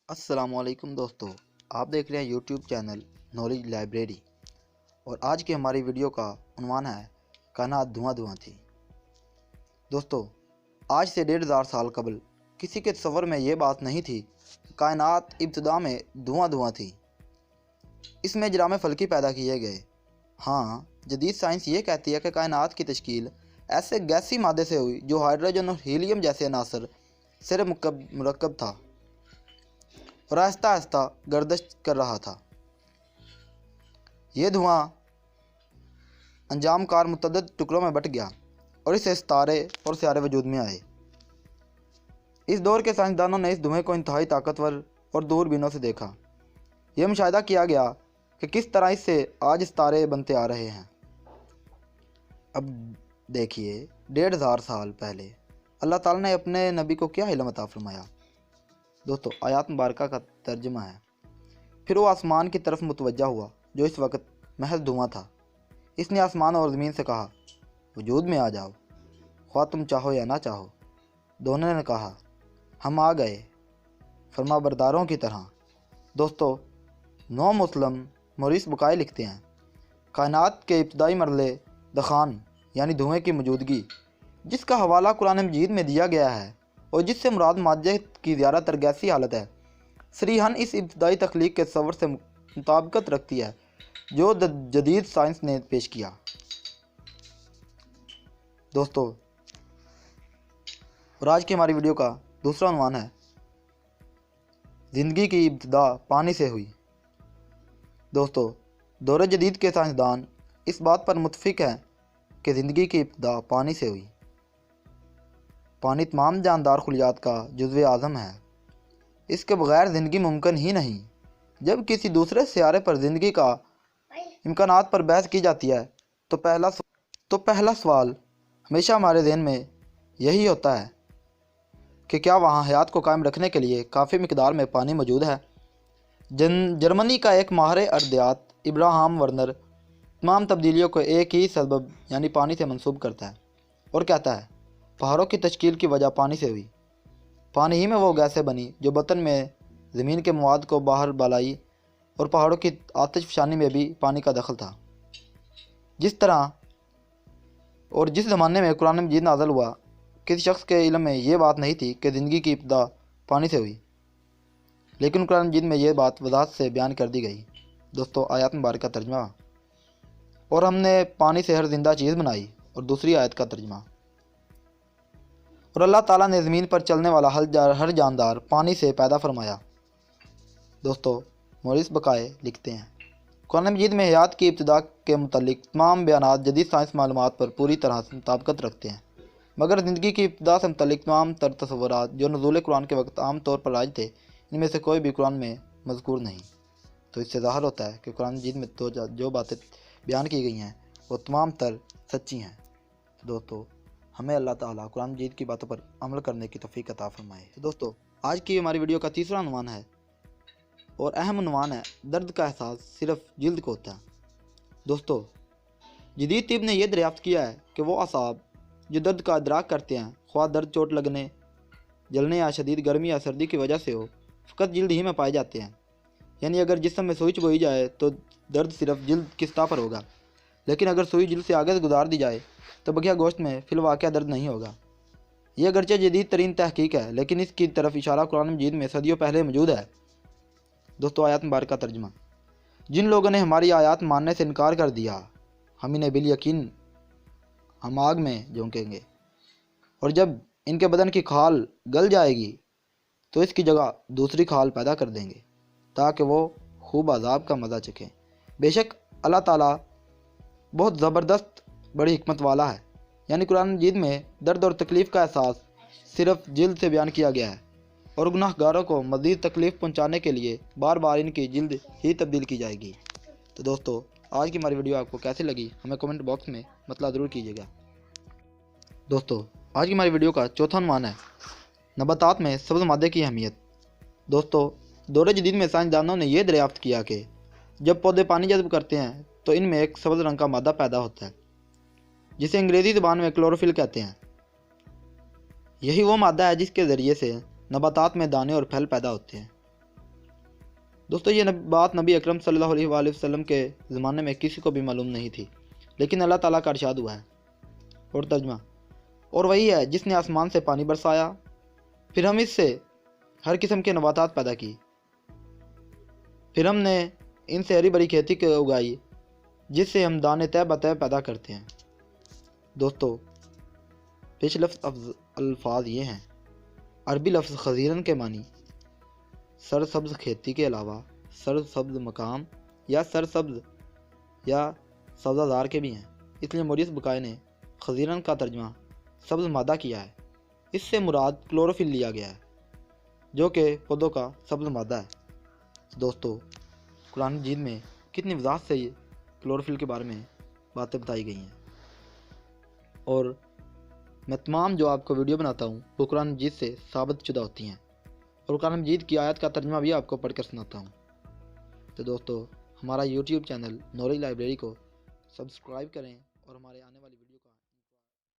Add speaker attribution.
Speaker 1: السلام علیکم دوستو، آپ دیکھ رہے ہیں یوٹیوب چینل نالج لائبریری اور آج کی ہماری ویڈیو کا عنوان ہے کائنات دھواں دھواں تھی۔ دوستو، آج سے 1500 سال قبل کسی کے تصور میں یہ بات نہیں تھی کہ کائنات ابتدا میں دھواں دھواں تھی۔ اس میں اجرام فلکی پیدا کیے گئے۔ ہاں، جدید سائنس یہ کہتی ہے کہ کائنات کی تشکیل ایسے گیسی مادے سے ہوئی جو ہائیڈروجن اور ہیلیم جیسے عناصر سے مرکب تھا اور آہستہ آہستہ گردش کر رہا تھا۔ یہ دھواں انجام کار متعدد ٹکڑوں میں بٹ گیا اور اس سے ستارے اور سیارے وجود میں آئے۔ اس دور کے سائنسدانوں نے اس دھوئیں کو انتہائی طاقتور اور دوربینوں سے دیکھا۔ یہ مشاہدہ کیا گیا کہ کس طرح اس سے آج ستارے بنتے آ رہے ہیں۔ اب دیکھیے 1500 سال پہلے اللہ تعالیٰ نے اپنے نبی کو کیا علم عطا فرمایا۔ دوستو، آیات مبارکہ کا ترجمہ ہے۔ پھر وہ آسمان کی طرف متوجہ ہوا جو اس وقت محض دھواں تھا۔ اس نے آسمان اور زمین سے کہا، وجود میں آ جاؤ، خواہ تم چاہو یا نہ چاہو۔ دونوں نے کہا، ہم آ گئے، فرما برداروں کی طرح۔ دوستو، نو مسلم موریس بکائے لکھتے ہیں، کائنات کے ابتدائی مرحلے دخان یعنی دھوئیں کی موجودگی، جس کا حوالہ قرآن مجید میں دیا گیا ہے اور جس سے مراد مادے کی زیادہ تر گیسی حالت ہے، صریحاً اس ابتدائی تخلیق کے تصور سے مطابقت رکھتی ہے جو جدید سائنس نے پیش کیا۔ دوستو، اور آج کی ہماری ویڈیو کا دوسرا عنوان ہے زندگی کی ابتدا پانی سے ہوئی۔ دوستو، دور جدید کے سائنسدان اس بات پر متفق ہیں کہ زندگی کی ابتدا پانی سے ہوئی۔ پانی تمام جاندار خلیات کا جزو اعظم ہے۔ اس کے بغیر زندگی ممکن ہی نہیں۔ جب کسی دوسرے سیارے پر زندگی کا امکانات پر بحث کی جاتی ہے تو پہلا سوال ہمیشہ ہمارے ذہن میں یہی ہوتا ہے کہ کیا وہاں حیات کو قائم رکھنے کے لیے کافی مقدار میں پانی موجود ہے۔ جرمنی کا ایک ماہر ارضیات ابراہام ورنر تمام تبدیلیوں کو ایک ہی سبب یعنی پانی سے منسوب کرتا ہے اور کہتا ہے پہاڑوں کی تشکیل کی وجہ پانی سے ہوئی۔ پانی ہی میں وہ گیسیں بنی جو بطن میں زمین کے مواد کو باہر بالائی اور پہاڑوں کی آتش فشانی میں بھی پانی کا دخل تھا۔ جس طرح اور جس زمانے میں قرآن مجید نازل ہوا، کسی شخص کے علم میں یہ بات نہیں تھی کہ زندگی کی ابتدا پانی سے ہوئی، لیکن قرآن مجید میں یہ بات وضاحت سے بیان کر دی گئی۔ دوستو، آیات مبارکہ کا ترجمہ، اور ہم نے پانی سے ہر زندہ چیز بنائی، اور دوسری آیت کا ترجمہ، اور اللہ تعالیٰ نے زمین پر چلنے والا ہر جاندار پانی سے پیدا فرمایا۔ دوستو، موریس بکائے لکھتے ہیں، قرآن مجید میں حیات کی ابتدا کے متعلق تمام بیانات جدید سائنس معلومات پر پوری طرح سے مطابقت رکھتے ہیں، مگر زندگی کی ابتدا سے متعلق تمام تر تصورات جو نزول قرآن کے وقت عام طور پر رائج تھے، ان میں سے کوئی بھی قرآن میں مذکور نہیں۔ تو اس سے ظاہر ہوتا ہے کہ قرآن مجید میں جو باتیں بیان کی گئی ہیں وہ تمام تر سچی ہیں۔ دوستو، ہمیں اللہ تعالیٰ قرآن مجید کی باتوں پر عمل کرنے کی توفیق عطا فرمائے۔ دوستو، آج کی ہماری ویڈیو کا تیسرا عنوان ہے اور اہم عنوان ہے درد کا احساس صرف جلد کو ہوتا ہے۔ دوستو، جدید طب نے یہ دریافت کیا ہے کہ وہ اعصاب جو درد کا ادراک کرتے ہیں، خواہ درد چوٹ لگنے، جلنے یا شدید گرمی یا سردی کی وجہ سے ہو، فقط جلد ہی میں پائے جاتے ہیں۔ یعنی اگر جسم میں سوئی چبوئی جائے تو درد صرف جلد کی سطح پر ہوگا، لیکن اگر سوئی جلد سے آگے سے گزار دی جائے تو بقیہ گوشت میں فی الواقع درد نہیں ہوگا۔ یہ اگرچہ جدید ترین تحقیق ہے، لیکن اس کی طرف اشارہ قرآن مجید میں صدیوں پہلے موجود ہے۔ دوستو، آیات مبارکہ ترجمہ، جن لوگوں نے ہماری آیات ماننے سے انکار کر دیا، ہم انہیں بالیقین ہم آگ میں جھونکیں گے، اور جب ان کے بدن کی کھال گل جائے گی تو اس کی جگہ دوسری کھال پیدا کر دیں گے تاکہ وہ خوب عذاب کا مزہ چکھیں۔ بے شک اللہ تعالیٰ بہت زبردست بڑی حکمت والا ہے۔ یعنی قرآن مجید میں درد اور تکلیف کا احساس صرف جلد سے بیان کیا گیا ہے، اور گناہ گاروں کو مزید تکلیف پہنچانے کے لیے بار بار ان کی جلد ہی تبدیل کی جائے گی۔ تو دوستو، آج کی ہماری ویڈیو آپ کو کیسی لگی ہمیں کمنٹ باکس میں مطلع ضرور کیجیے گا۔ دوستو، آج کی ہماری ویڈیو کا چوتھا عنوان ہے نباتات میں سبز مادے کی اہمیت۔ دوستو، دور جدید میں سائنسدانوں نے یہ دریافت کیا کہ جب پودے پانی جذب کرتے ہیں تو ان میں ایک سبز رنگ کا مادہ پیدا ہوتا ہے جسے انگریزی زبان میں کلوروفل کہتے ہیں۔ یہی وہ مادہ ہے جس کے ذریعے سے نباتات میں دانے اور پھل پیدا ہوتے ہیں۔ دوستو یہ بات نبی اکرم صلی اللہ علیہ وآلہ وسلم کے زمانے میں کسی کو بھی معلوم نہیں تھی، لیکن اللہ تعالیٰ کا ارشاد ہوا ہے۔ اور ترجمہ، اور وہی ہے جس نے آسمان سے پانی برسایا، پھر ہم اس سے ہر قسم کے نباتات پیدا کی، پھر ہم نے ان سے ہری بھری کھیتی اگائی جس سے ہم دانے تہ بتہ پیدا کرتے ہیں۔ دوستو پیش لفظ الفاظ یہ ہیں۔ عربی لفظ خزیرن کے معنی سرسبز کھیتی کے علاوہ سرسبز مقام یا سرسبز یا سبزہ زار کے بھی ہیں، اس لیے موریس بقائے نے خزیرن کا ترجمہ سبز مادہ کیا ہے۔ اس سے مراد کلوروفل لیا گیا ہے جو کہ پودوں کا سبز مادہ ہے۔ دوستو قرآن مجید میں کتنی وضاحت سے یہ کلوروفل کے بارے میں باتیں بتائی گئی ہیں، اور میں تمام جو آپ کو ویڈیو بناتا ہوں وہ قرآن مجید سے ثابت شدہ ہوتی ہیں، اور قرآن مجید کی آیت کا ترجمہ بھی آپ کو پڑھ کر سناتا ہوں۔ تو دوستو ہمارا یوٹیوب چینل نوری لائبریری کو سبسکرائب کریں اور ہمارے آنے والی ویڈیو کا